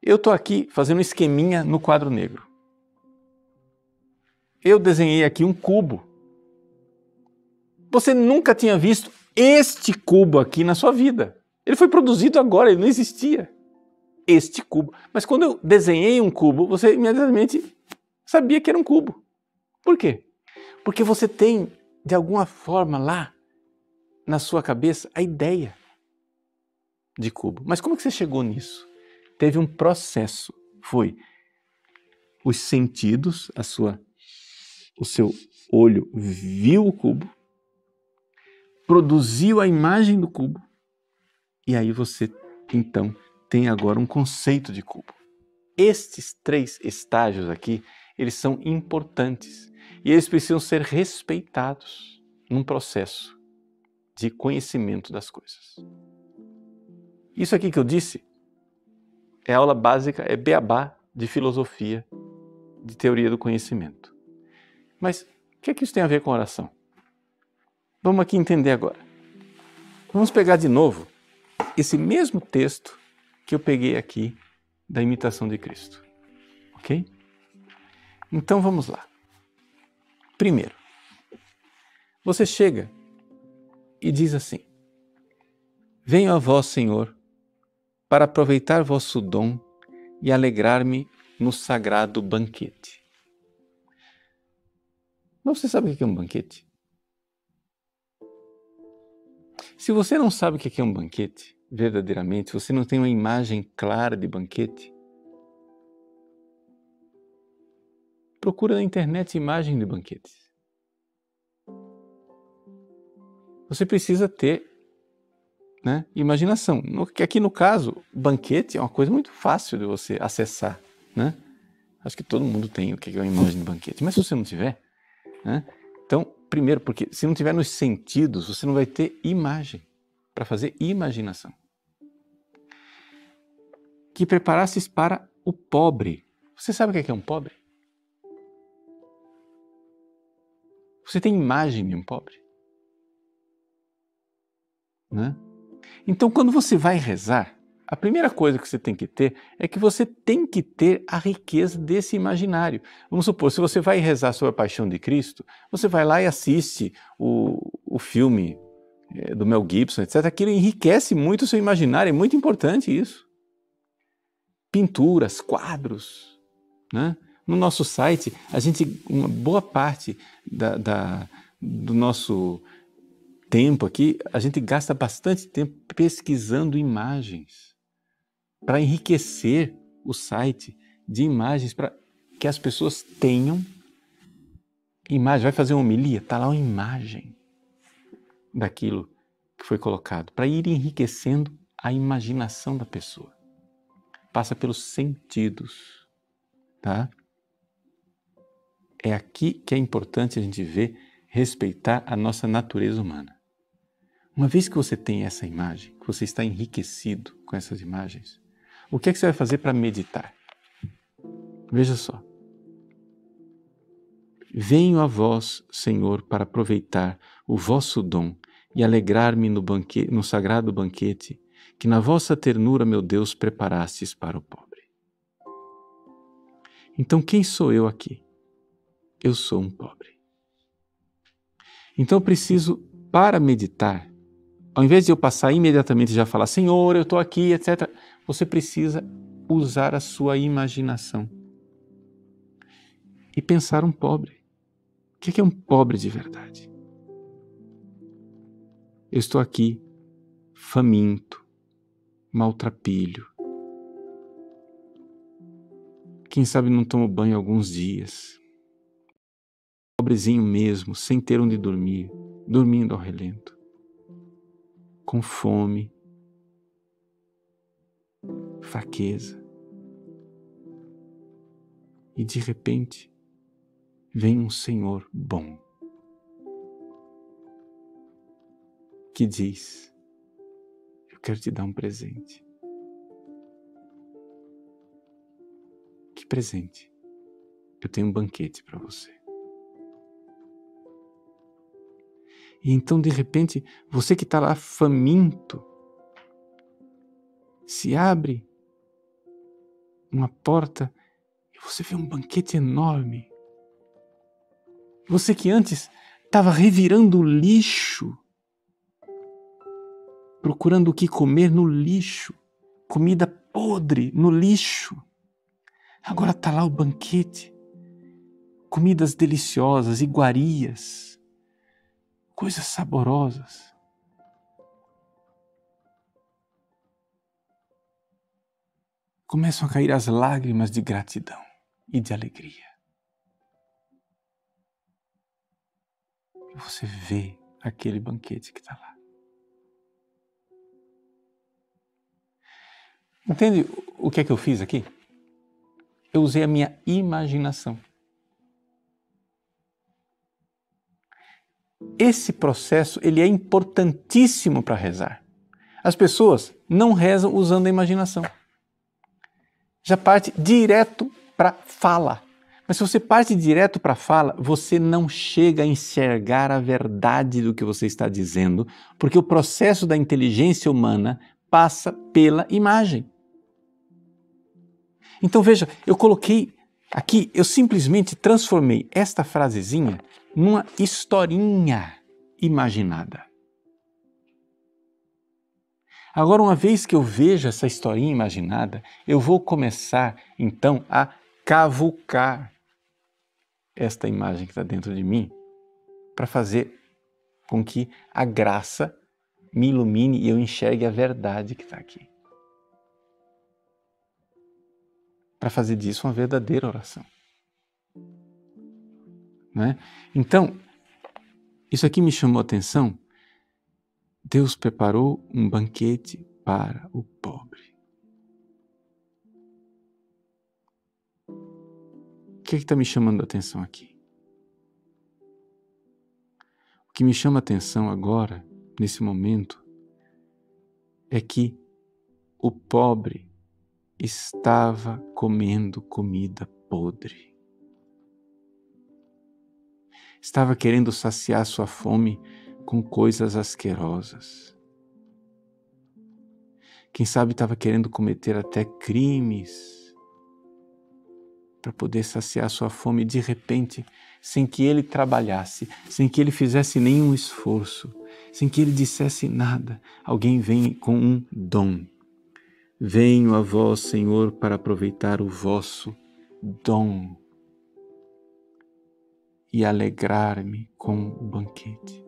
eu estou aqui fazendo um esqueminha no quadro negro. Eu desenhei aqui um cubo. Você nunca tinha visto este cubo aqui na sua vida. Ele foi produzido agora, ele não existia. Este cubo. Mas quando eu desenhei um cubo, você imediatamente sabia que era um cubo. Por quê? Porque você tem, de alguma forma, lá na sua cabeça, a ideia de cubo. Mas como que você chegou nisso? Teve um processo. Foi os sentidos, o seu olho viu o cubo, produziu a imagem do cubo, e aí você, então, tem agora um conceito de cubo. Estes 3 estágios aqui, eles são importantes e eles precisam ser respeitados num processo de conhecimento das coisas. Isso aqui que eu disse é aula básica, é beabá de filosofia, de teoria do conhecimento. Mas o que é que isso tem a ver com oração? Vamos aqui entender agora. Vamos pegar de novo esse mesmo texto que eu peguei aqui da imitação de Cristo. Ok? Então vamos lá. Primeiro, você chega e diz assim: venho a vós, Senhor, para aproveitar vosso dom e alegrar-me no sagrado banquete. Mas você sabe o que é um banquete? Se você não sabe o que é um banquete, verdadeiramente, se você não tem uma imagem clara de banquete, procura na internet imagem de banquetes. Você precisa ter, né, imaginação. Aqui no caso, banquete é uma coisa muito fácil de você acessar, né? Acho que todo mundo tem o que é uma imagem de banquete, mas se você não tiver, né? Então, primeiro, porque se não tiver nos sentidos, você não vai ter imagem para fazer imaginação. Que preparasses para o pobre. Você sabe o que é um pobre? Você tem imagem de um pobre? Né? Então, quando você vai rezar, a primeira coisa que você tem que ter é que você tem que ter a riqueza desse imaginário. Vamos supor, se você vai rezar sobre a paixão de Cristo, você vai lá e assiste o filme do Mel Gibson, etc. Aquilo enriquece muito o seu imaginário, é muito importante isso. Pinturas, quadros, né? No nosso site, uma boa parte do nosso tempo aqui, a gente gasta bastante tempo pesquisando imagens para enriquecer o site de imagens para que as pessoas tenham imagem. Vai fazer uma homilia, está lá uma imagem daquilo que foi colocado, para ir enriquecendo a imaginação da pessoa. Passa pelos sentidos, tá? É aqui que é importante a gente ver, respeitar a nossa natureza humana. Uma vez que você tem essa imagem, que você está enriquecido com essas imagens, o que é que você vai fazer para meditar? Veja só. Venho a vós, Senhor, para aproveitar o vosso dom e alegrar-me no sagrado banquete que na vossa ternura, meu Deus, preparastes para o pobre. Então, quem sou eu aqui? Eu sou um pobre. Então, eu preciso, para meditar, ao invés de eu passar imediatamente e já falar, Senhor, eu estou aqui, etc., você precisa usar a sua imaginação e pensar um pobre. O que é um pobre de verdade? Eu estou aqui, faminto, maltrapilho. Quem sabe não tomo banho há alguns dias. Pobrezinho mesmo, sem ter onde dormir, dormindo ao relento. Com fome, fraqueza. E de repente, vem um Senhor bom, que diz, eu quero te dar um presente. Que presente? Eu tenho um banquete para você. E então, de repente, você que está lá faminto, se abre uma porta e você vê um banquete enorme. Você que antes estava revirando o lixo, procurando o que comer no lixo, comida podre no lixo. Agora está lá o banquete, comidas deliciosas, iguarias, coisas saborosas. Começam a cair as lágrimas de gratidão e de alegria. E você vê aquele banquete que está lá. Entende o que é que eu fiz aqui? Eu usei a minha imaginação. Esse processo, ele é importantíssimo para rezar. As pessoas não rezam usando a imaginação. Já parte direto para fala. Mas se você parte direto para a fala, você não chega a enxergar a verdade do que você está dizendo, porque o processo da inteligência humana passa pela imagem. Então veja, eu coloquei aqui, eu simplesmente transformei esta frasezinha numa historinha imaginada. Agora, uma vez que eu vejo essa historinha imaginada, eu vou começar então a cavucar esta imagem que está dentro de mim para fazer com que a graça me ilumine e eu enxergue a verdade que está aqui. Para fazer disso uma verdadeira oração. Né? Então, isso aqui me chamou a atenção. Deus preparou um banquete para o pobre. O que está me chamando a atenção aqui? O que me chama a atenção agora, nesse momento, é que o pobre estava comendo comida podre. Estava querendo saciar sua fome com coisas asquerosas. Quem sabe estava querendo cometer até crimes para poder saciar sua fome de repente, sem que ele trabalhasse, sem que ele fizesse nenhum esforço, sem que ele dissesse nada. Alguém vem com um dom. Venho a vós, Senhor, para aproveitar o vosso dom e alegrar-me com o banquete.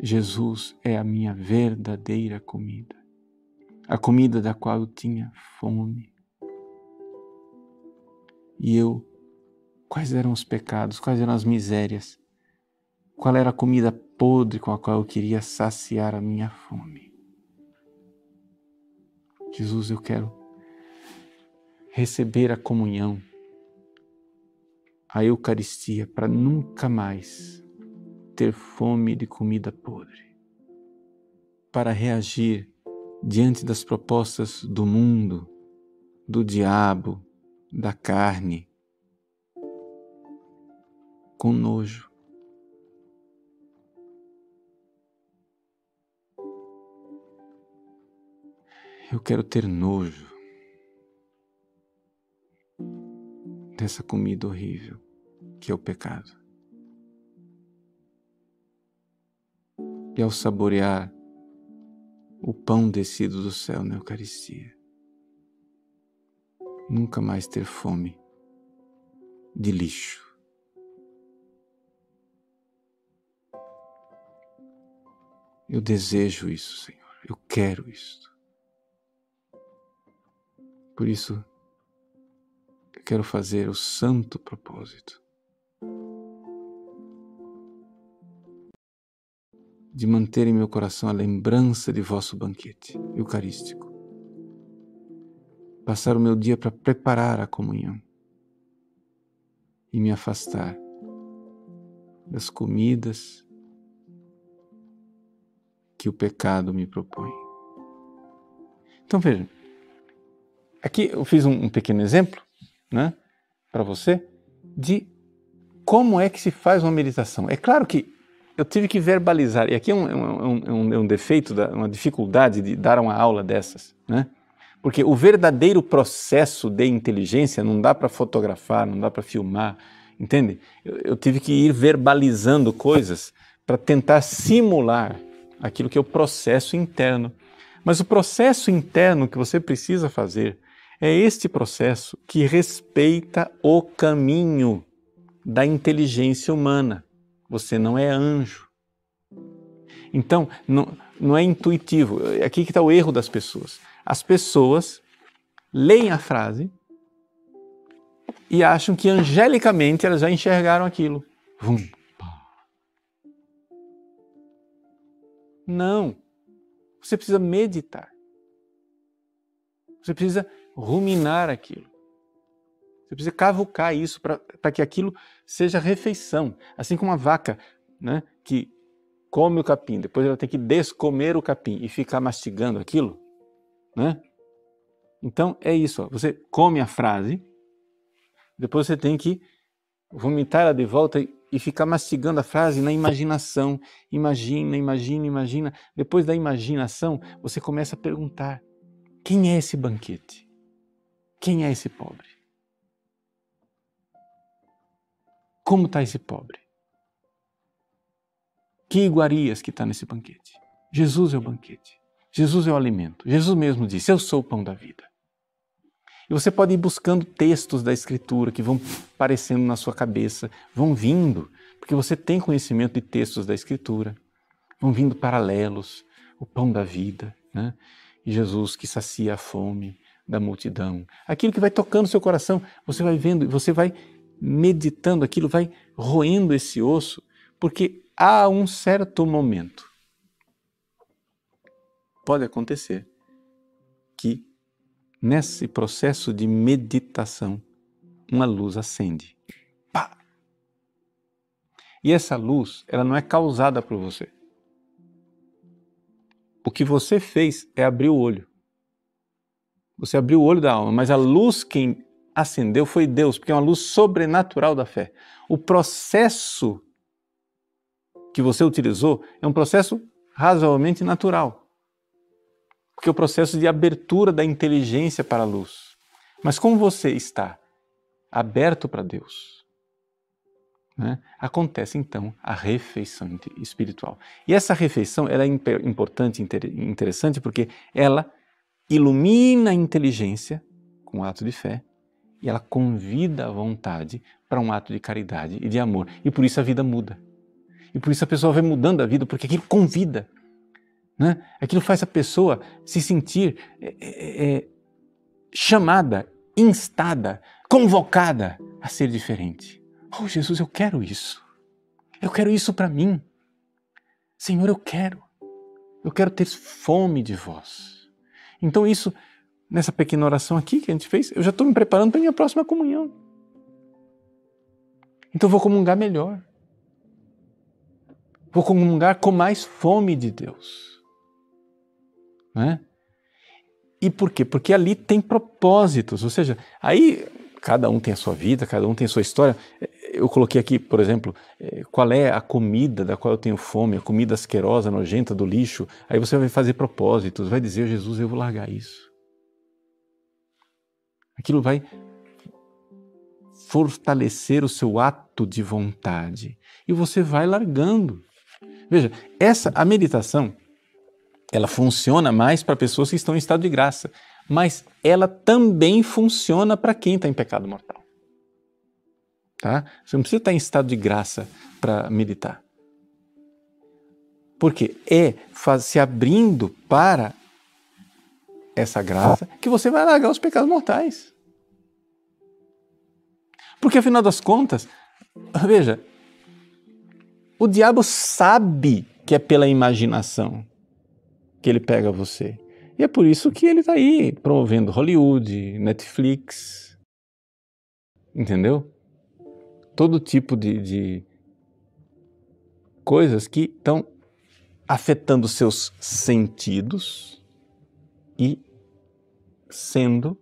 Jesus é a minha verdadeira comida, a comida da qual eu tinha fome. E quais eram os pecados, quais eram as misérias, qual era a comida podre com a qual eu queria saciar a minha fome. Jesus, eu quero receber a comunhão, a Eucaristia, para nunca mais ter fome de comida podre, para reagir diante das propostas do mundo, do diabo, da carne, com nojo. Eu quero ter nojo dessa comida horrível que é o pecado. E ao saborear o pão descido do céu na Eucaristia, nunca mais ter fome de lixo. Eu desejo isso, Senhor. Eu quero isso. Por isso, eu quero fazer o santo propósito de manter em meu coração a lembrança de vosso banquete eucarístico. Passar o meu dia para preparar a comunhão e me afastar das comidas que o pecado me propõe. Então veja, aqui eu fiz um pequeno exemplo, né, para você de como é que se faz uma meditação. É claro que eu tive que verbalizar, e aqui é um defeito, uma dificuldade de dar uma aula dessas, né? Porque o verdadeiro processo de inteligência não dá para fotografar, não dá para filmar, entende? Eu tive que ir verbalizando coisas para tentar simular aquilo que é o processo interno. Mas o processo interno que você precisa fazer é este processo que respeita o caminho da inteligência humana. Você não é anjo. Então, não é intuitivo. Aqui que está o erro das pessoas. As pessoas leem a frase e acham que angelicamente elas já enxergaram aquilo. Não. Você precisa meditar. Você precisa ruminar aquilo. Você precisa cavucar isso para que aquilo seja refeição. Assim como uma vaca, né, que come o capim, depois ela tem que descomer o capim e ficar mastigando aquilo, né? Então é isso, ó. Você come a frase, depois você tem que vomitar ela de volta e ficar mastigando a frase na imaginação. Imagina. Depois da imaginação, você começa a perguntar: quem é esse banquete? Quem é esse pobre? Como está esse pobre? Que iguarias que está nesse banquete? Jesus é o banquete. Jesus é o alimento. Jesus mesmo disse: eu sou o pão da vida. E você pode ir buscando textos da Escritura que vão aparecendo na sua cabeça, vão vindo, porque você tem conhecimento de textos da Escritura, vão vindo paralelos, o pão da vida, né? E Jesus que sacia a fome da multidão. Aquilo que vai tocando o seu coração, você vai vendo, você vai meditando aquilo, vai roendo esse osso, porque há um certo momento, pode acontecer, que nesse processo de meditação, uma luz acende. Pá! E essa luz, ela não é causada por você. O que você fez é abrir o olho. Você abriu o olho da alma, mas a luz quem acendeu foi Deus, porque é uma luz sobrenatural da fé. O processo que você utilizou é um processo razoavelmente natural. Porque é o processo de abertura da inteligência para a luz. Mas como você está aberto para Deus, né, acontece então a refeição espiritual. E essa refeição ela é importante e interessante porque ela ilumina a inteligência com o ato de fé e ela convida a vontade para um ato de caridade e de amor. E por isso a vida muda. E por isso a pessoa vai mudando a vida, porque aquilo convida. Né? Aquilo faz a pessoa se sentir chamada, instada, convocada a ser diferente. Oh Jesus, eu quero isso. Eu quero isso para mim. Senhor, eu quero ter fome de vós. Então isso, nessa pequena oração aqui que a gente fez, eu já estou me preparando para a minha próxima comunhão. Então eu vou comungar melhor. Vou comungar com mais fome de Deus. Né? E por quê? Porque ali tem propósitos, ou seja, aí cada um tem a sua vida, cada um tem a sua história. Eu coloquei aqui, por exemplo, qual é a comida da qual eu tenho fome, a comida asquerosa, nojenta do lixo. Aí você vai fazer propósitos, vai dizer, Jesus, eu vou largar isso. Aquilo vai fortalecer o seu ato de vontade e você vai largando. Veja, a meditação, ela funciona mais para pessoas que estão em estado de graça, mas ela também funciona para quem está em pecado mortal. Tá? Você não precisa estar em estado de graça para meditar. Porque se abrindo para essa graça que você vai largar os pecados mortais. Porque afinal das contas, veja, o diabo sabe que é pela imaginação que ele pega você. E é por isso que ele está aí promovendo Hollywood, Netflix, entendeu? Todo tipo de coisas que estão afetando seus sentidos e sendo,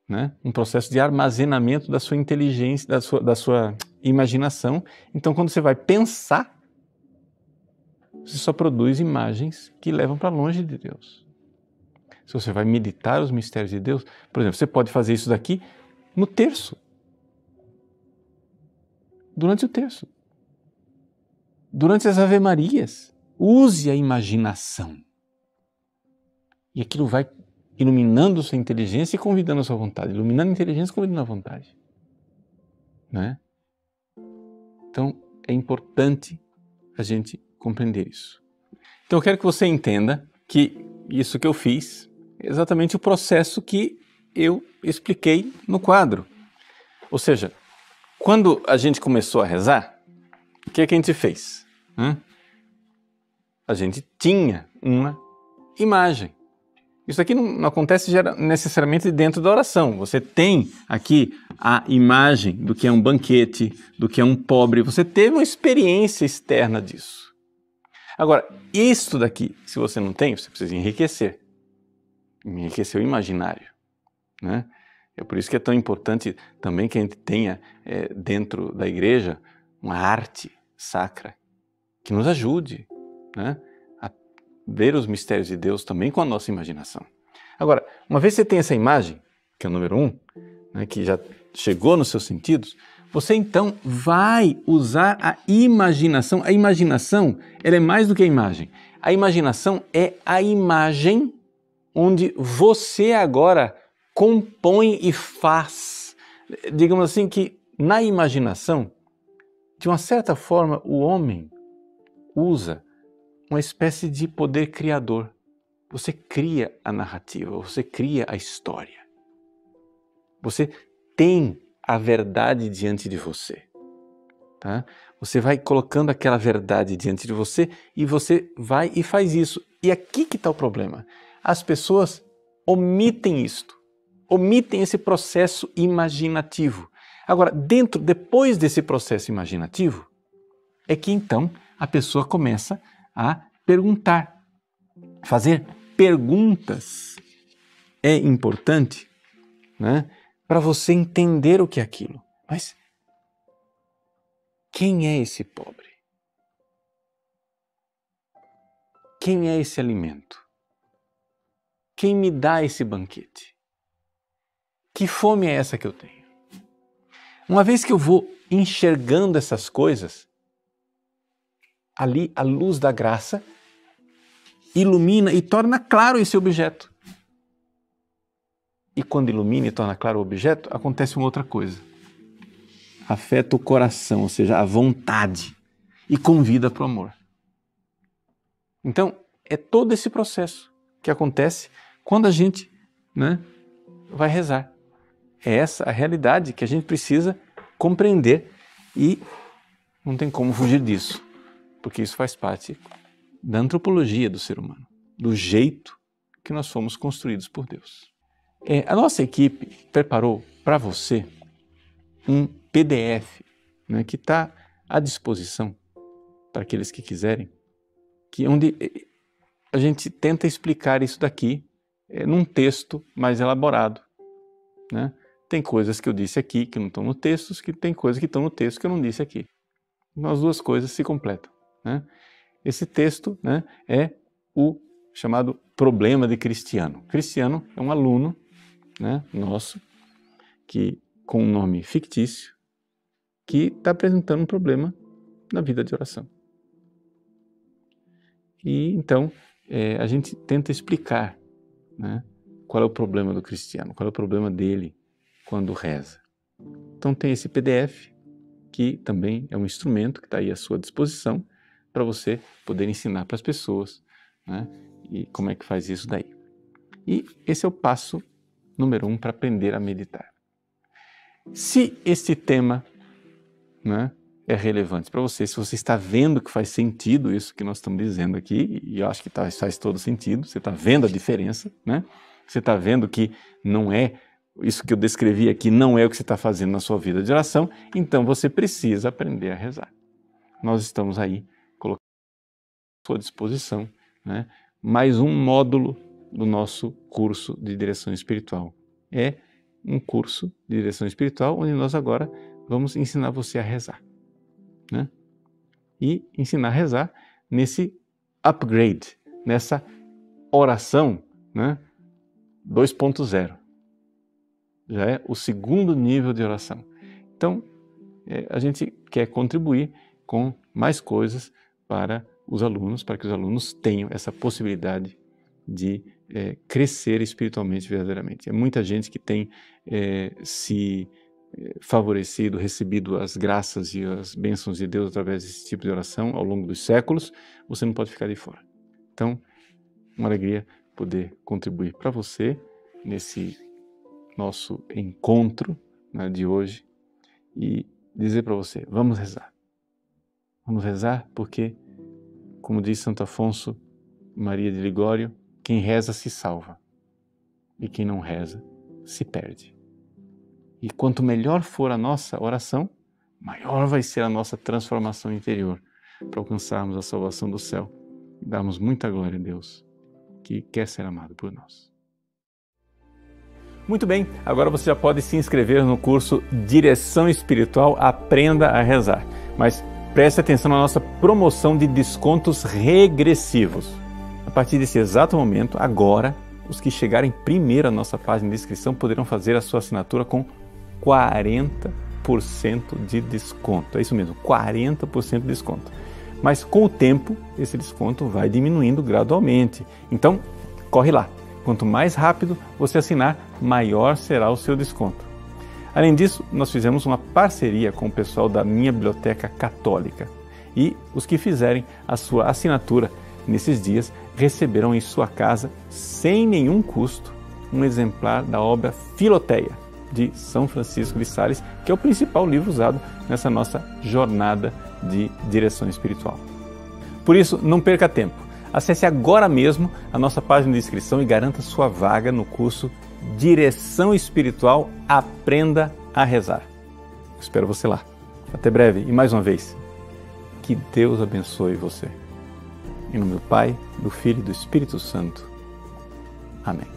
né, um processo de armazenamento da sua inteligência, da sua imaginação. Então, quando você vai pensar, você só produz imagens que levam para longe de Deus. Se você vai meditar os mistérios de Deus, por exemplo, você pode fazer isso daqui no terço. Durante o terço. Durante as Ave-Marias. Use a imaginação. E aquilo vai iluminando sua inteligência e convidando a sua vontade. Iluminando a inteligência e convidando a vontade. Né? Então, é importante a gente compreender isso. Então eu quero que você entenda que isso que eu fiz é exatamente o processo que eu expliquei no quadro. Ou seja, quando a gente começou a rezar, o que é que a gente fez? A gente tinha uma imagem. Isso aqui não acontece necessariamente dentro da oração. Você tem aqui a imagem do que é um banquete, do que é um pobre. Você teve uma experiência externa disso. Agora, isto daqui, se você não tem, você precisa enriquecer. Enriquecer o imaginário. Né? É por isso que é tão importante também que a gente tenha dentro da igreja uma arte sacra que nos ajude, né, a ver os mistérios de Deus também com a nossa imaginação. Agora, uma vez que você tem essa imagem, que é o número 1, né, que já chegou nos seus sentidos, você então vai usar a imaginação. A imaginação, ela é mais do que a imagem. A imaginação é a imagem onde você agora compõe e faz. Digamos assim que na imaginação, de uma certa forma, o homem usa uma espécie de poder criador. Você cria a narrativa, você cria a história. Você tem a verdade diante de você. Tá? Você vai colocando aquela verdade diante de você e você vai e faz isso. E aqui que está o problema. As pessoas omitem isto, omitem esse processo imaginativo. Agora, depois desse processo imaginativo, é que então a pessoa começa a perguntar, fazer perguntas. É importante, né, para você entender o que é aquilo. Mas quem é esse pobre? Quem é esse alimento? Quem me dá esse banquete? Que fome é essa que eu tenho? Uma vez que eu vou enxergando essas coisas, ali a luz da graça ilumina e torna claro esse objeto. E quando ilumina e torna claro o objeto, acontece uma outra coisa. Afeta o coração, ou seja, a vontade, e convida para o amor. Então, é todo esse processo que acontece quando a gente, né, vai rezar. É essa a realidade que a gente precisa compreender e não tem como fugir disso, porque isso faz parte da antropologia do ser humano, do jeito que nós fomos construídos por Deus. A nossa equipe preparou para você um PDF, né, que está à disposição para aqueles que quiserem, onde a gente tenta explicar isso daqui num texto mais elaborado, né? Tem coisas que eu disse aqui que não estão no texto, tem coisas que estão no texto que eu não disse aqui. Então, as duas coisas se completam, né? Esse texto, né, é o chamado Problema de Cristiano. Cristiano é um aluno, né, nosso, que, com um nome fictício, que está apresentando um problema na vida de oração. E então a gente tenta explicar, né, qual é o problema do cristiano, qual é o problema dele quando reza. Então tem esse PDF, que também é um instrumento que está aí à sua disposição para você poder ensinar para as pessoas, né, e como é que faz isso daí. E esse é o passo número 1 para aprender a meditar. Se este tema, né, é relevante para você, se você está vendo que faz sentido isso que nós estamos dizendo aqui, e eu acho que faz todo sentido, você está vendo a diferença, né? Você está vendo que não é isso que eu descrevi aqui, não é o que você está fazendo na sua vida de oração, então você precisa aprender a rezar. Nós estamos aí colocando à sua disposição, né, mais um módulo do nosso curso de direção espiritual. É um curso de direção espiritual onde nós agora vamos ensinar você a rezar, né? E ensinar a rezar nesse upgrade, nessa oração, né, 2.0. Já é o segundo nível de oração. Então, a gente quer contribuir com mais coisas para os alunos, para que os alunos tenham essa possibilidade de crescer espiritualmente verdadeiramente. É muita gente que tem se favorecido, recebido as graças e as bênçãos de Deus através desse tipo de oração ao longo dos séculos. Você não pode ficar de fora. Então, uma alegria poder contribuir para você nesse nosso encontro, né, de hoje, e dizer para você, vamos rezar. Vamos rezar porque, como diz Santo Afonso Maria de Ligório, quem reza se salva e quem não reza se perde. E quanto melhor for a nossa oração, maior vai ser a nossa transformação interior para alcançarmos a salvação do céu e darmos muita glória a Deus, que quer ser amado por nós. Muito bem, agora você já pode se inscrever no curso Direção Espiritual Aprenda a Rezar. Mas preste atenção na nossa promoção de descontos regressivos. A partir desse exato momento, agora, os que chegarem primeiro à nossa página de inscrição poderão fazer a sua assinatura com 40% de desconto. É isso mesmo, 40% de desconto. Mas com o tempo, esse desconto vai diminuindo gradualmente. Então, corre lá. Quanto mais rápido você assinar, maior será o seu desconto. Além disso, nós fizemos uma parceria com o pessoal da Minha Biblioteca Católica. E os que fizerem a sua assinatura nesses dias receberão em sua casa, sem nenhum custo, um exemplar da obra Filoteia, de São Francisco de Sales, que é o principal livro usado nessa nossa jornada de direção espiritual. Por isso, não perca tempo. Acesse agora mesmo a nossa página de inscrição e garanta sua vaga no curso Direção Espiritual Aprenda a Rezar. Espero você lá. Até breve e mais uma vez, que Deus abençoe você. Em nome do Pai, do Filho e do Espírito Santo. Amém.